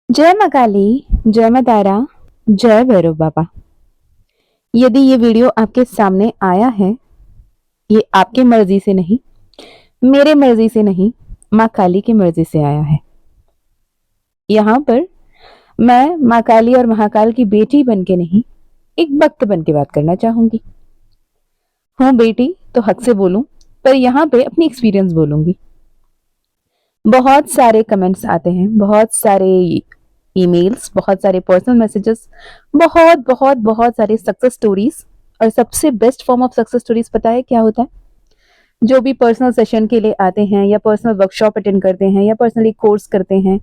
जय माँ काली, जय माँ तारा, जय भैरव बाबा। यदि ये वीडियो आपके सामने आया है, ये आपके मर्जी से नहीं, मेरे मर्जी से नहीं, माँ काली की मर्जी से आया है। यहाँ पर मैं माँ काली और महाकाल की बेटी बन के नहीं, एक भक्त बन के बात करना चाहूंगी। हूँ बेटी तो हक से बोलूं, पर यहाँ पे अपनी एक्सपीरियंस बोलूंगी। बहुत सारे कमेंट्स आते हैं, बहुत सारे ईमेल्स, बहुत सारे पर्सनल मैसेजेस, बहुत बहुत बहुत सारे सक्सेस स्टोरीज। और सबसे best form of success stories पता है क्या होता है? जो भी पर्सनल सेशन के लिए आते हैं या पर्सनल वर्कशॉप अटेंड करते हैं या पर्सनली कोर्स करते हैं,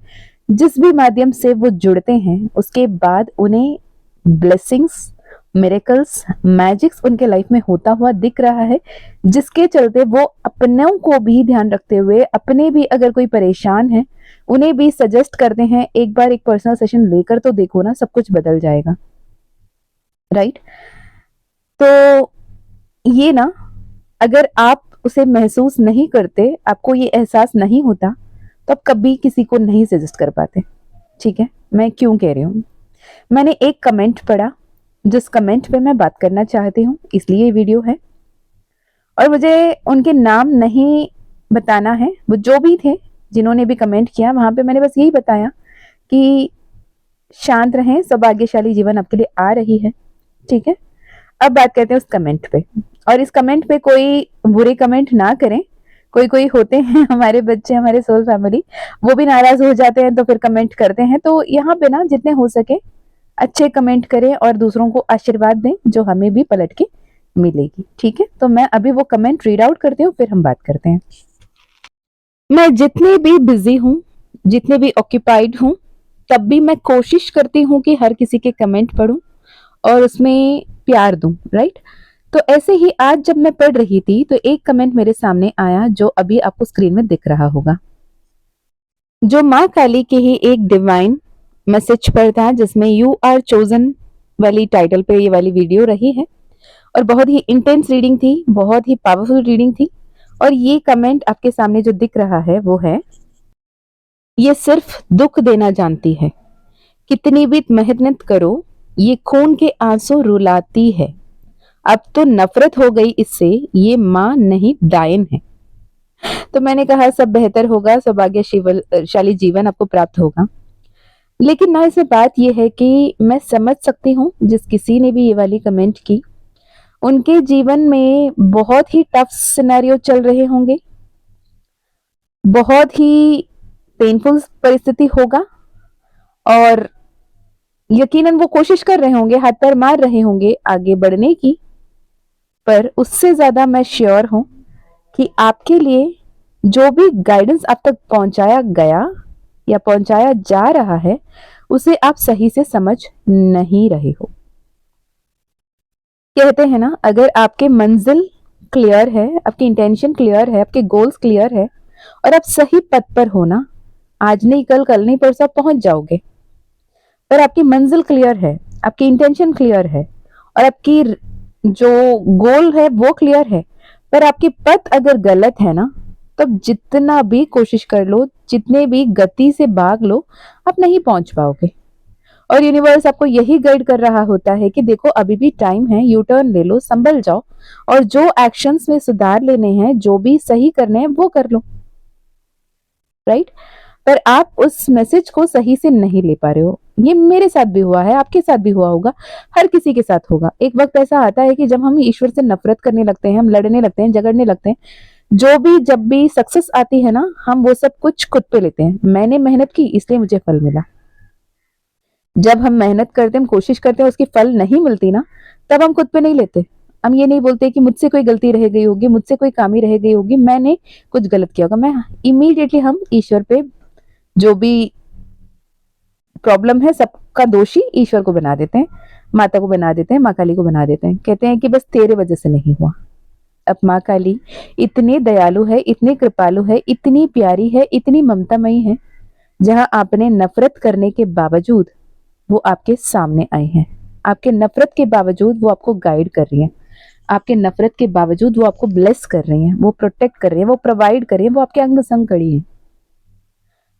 जिस भी माध्यम से वो जुड़ते हैं, उसके बाद उन्हें ब्लेसिंग्स, मिरेकल्स, मैजिक्स उनके लाइफ में होता हुआ दिख रहा है, जिसके चलते वो अपनों को भी ध्यान रखते हुए, अपने भी अगर कोई परेशान है उन्हें भी सजेस्ट करते हैं, एक बार एक पर्सनल सेशन लेकर तो देखो ना, सब कुछ बदल जाएगा। राइट? तो ये ना, अगर आप उसे महसूस नहीं करते, आपको ये एहसास नहीं होता, तो आप कभी किसी को नहीं सजेस्ट कर पाते। ठीक है, मैं क्यों कह रही हूँ? मैंने एक कमेंट पढ़ा, जिस कमेंट पे मैं बात करना चाहती हूँ, इसलिए ये वीडियो है। और मुझे उनके नाम नहीं बताना है, वो जो भी थे जिन्होंने भी कमेंट किया, वहां पे मैंने बस यही बताया कि शांत रहें, सौभाग्यशाली जीवन आपके लिए आ रही है। ठीक है, अब बात करते हैं उस कमेंट पे। और इस कमेंट पे कोई बुरे कमेंट ना करें। कोई कोई होते हैं हमारे बच्चे, हमारे सोल फैमिली, वो भी नाराज हो जाते हैं तो फिर कमेंट करते हैं। तो यहाँ पे ना, जितने हो सके अच्छे कमेंट करें और दूसरों को आशीर्वाद दें, जो हमें भी पलट के मिलेगी। ठीक है, तो मैं अभी वो कमेंट रीड आउट करती हूँ, फिर हम बात करते हैं। मैं जितने भी बिजी हूँ, जितने भी ऑक्यूपाइड हूँ, तब भी मैं कोशिश करती हूँ कि हर किसी के कमेंट पढूं और उसमें प्यार दूं। राइट? तो ऐसे ही आज जब मैं पढ़ रही थी, तो एक कमेंट मेरे सामने आया, जो अभी आपको स्क्रीन में दिख रहा होगा, जो माँ काली के ही एक डिवाइन मैसेज पर था, जिसमें यू आर चोजन वाली टाइटल पे ये वाली वीडियो रही है। और बहुत ही इंटेंस रीडिंग थी, बहुत ही पावरफुल रीडिंग थी। और ये कमेंट आपके सामने जो दिख रहा है वो है, ये सिर्फ दुख देना जानती है, कितनी भी मेहनत करो, ये खून के आंसू रुलाती है, अब तो नफरत हो गई इससे, ये माँ नहीं डायन है। तो मैंने कहा सब बेहतर होगा, सौभाग्यशाली जीवन आपको प्राप्त होगा। लेकिन ना, इसमें बात यह है कि मैं समझ सकती हूँ जिस किसी ने भी ये वाली कमेंट की, उनके जीवन में बहुत ही टफ सिनेरियो चल रहे होंगे, बहुत ही पेनफुल परिस्थिति होगा, और यकीनन वो कोशिश कर रहे होंगे, हाथ पैर मार रहे होंगे आगे बढ़ने की। पर उससे ज्यादा मैं श्योर हूं कि आपके लिए जो भी गाइडेंस आप तक पहुंचाया गया या पहुंचाया जा रहा है, उसे आप सही से समझ नहीं रहे हो। कहते हैं ना, अगर आपके मंजिल क्लियर है, आपकी इंटेंशन क्लियर है, आपके गोल्स क्लियर है, और आप सही पथ पर हो ना, आज नहीं कल, कल नहीं परसों पहुंच जाओगे। पर आपकी मंजिल क्लियर है, आपकी इंटेंशन क्लियर है, और आपकी जो गोल है वो क्लियर है, पर आपकी पथ अगर गलत है ना, तब जितना भी कोशिश कर लो, जितने भी गति से भाग लो, आप नहीं पहुंच पाओगे। और यूनिवर्स आपको यही गाइड कर रहा होता है कि देखो अभी भी टाइम है, यू टर्न ले लो, संभल जाओ, और जो एक्शंस में सुधार लेने हैं, जो भी सही करने हैं, वो कर लो। राइट? पर आप उस मैसेज को सही से नहीं ले पा रहे हो। ये मेरे साथ भी हुआ है, आपके साथ भी हुआ होगा, हर किसी के साथ होगा। एक वक्त ऐसा आता है कि जब हम ईश्वर से नफरत करने लगते हैं, हम लड़ने लगते हैं, झगड़ने लगते हैं। जो भी जब भी सक्सेस आती है ना, हम वो सब कुछ खुद पे लेते हैं। मैंने मेहनत की इसलिए मुझे फल मिला। जब हम मेहनत करते हैं, हम कोशिश करते हैं, उसकी फल नहीं मिलती ना, तब हम खुद पे नहीं लेते। हम ये नहीं बोलते कि मुझसे कोई गलती रह गई होगी, मुझसे कोई कमी रह गई होगी, मैंने कुछ गलत किया होगा। मैं इमीडिएटली हम ईश्वर पे, जो भी प्रॉब्लम है सबका दोषी ईश्वर को बना देते हैं, माता को बना देते हैं, माँ काली को बना देते हैं। कहते हैं कि बस तेरे वजह से नहीं हुआ। अब माँ काली इतनी दयालु है, इतनी कृपालु है, इतनी प्यारी है, इतनी ममतामयी है, जहां आपने नफरत करने के बावजूद वो आपके सामने आई हैं। आपके नफरत के बावजूद वो आपको गाइड कर रही हैं। आपके नफरत के बावजूद वो आपको ब्लेस कर रही हैं, वो प्रोटेक्ट कर रही हैं, वो प्रोवाइड कर रही हैं, वो आपके अंग संग खड़ी हैं।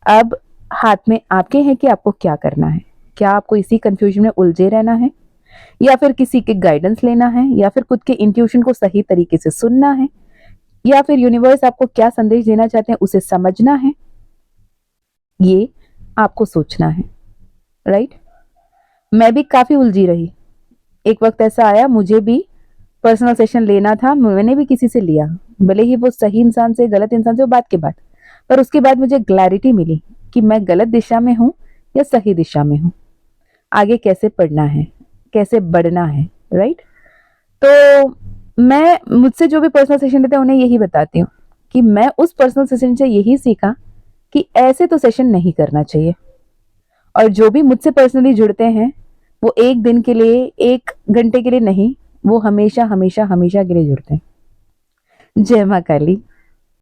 अब हाथ में आपके हैं कि आपको क्या करना है। क्या आपको इसी कंफ्यूजन में उलझे रहना है, या फिर किसी के गाइडेंस लेना है, या फिर खुद के इंट्यूशन को सही तरीके से सुनना है, या फिर यूनिवर्स आपको क्या संदेश देना चाहते हैं उसे समझना है। ये आपको सोचना है, राइट। मैं भी काफी उलझी रही। एक वक्त ऐसा आया, मुझे भी पर्सनल सेशन लेना था, मैंने भी किसी से लिया, भले ही वो सही इंसान से गलत इंसान से, वो बात के बाद, पर उसके बाद मुझे क्लैरिटी मिली कि मैं गलत दिशा में हूं या सही दिशा में हूं, आगे कैसे पढ़ना है, कैसे बढ़ना है, राइट। तो मैं मुझसे जो भी पर्सनल सेशन लेते हैं उन्हें यही बताती हूँ कि मैं उस पर्सनल सेशन से यही सीखा कि ऐसे तो सेशन नहीं करना चाहिए। और जो भी मुझसे पर्सनली जुड़ते हैं वो एक दिन के लिए, एक घंटे के लिए नहीं, वो हमेशा हमेशा हमेशा के लिए जुड़ते हैं। जय माँ काली।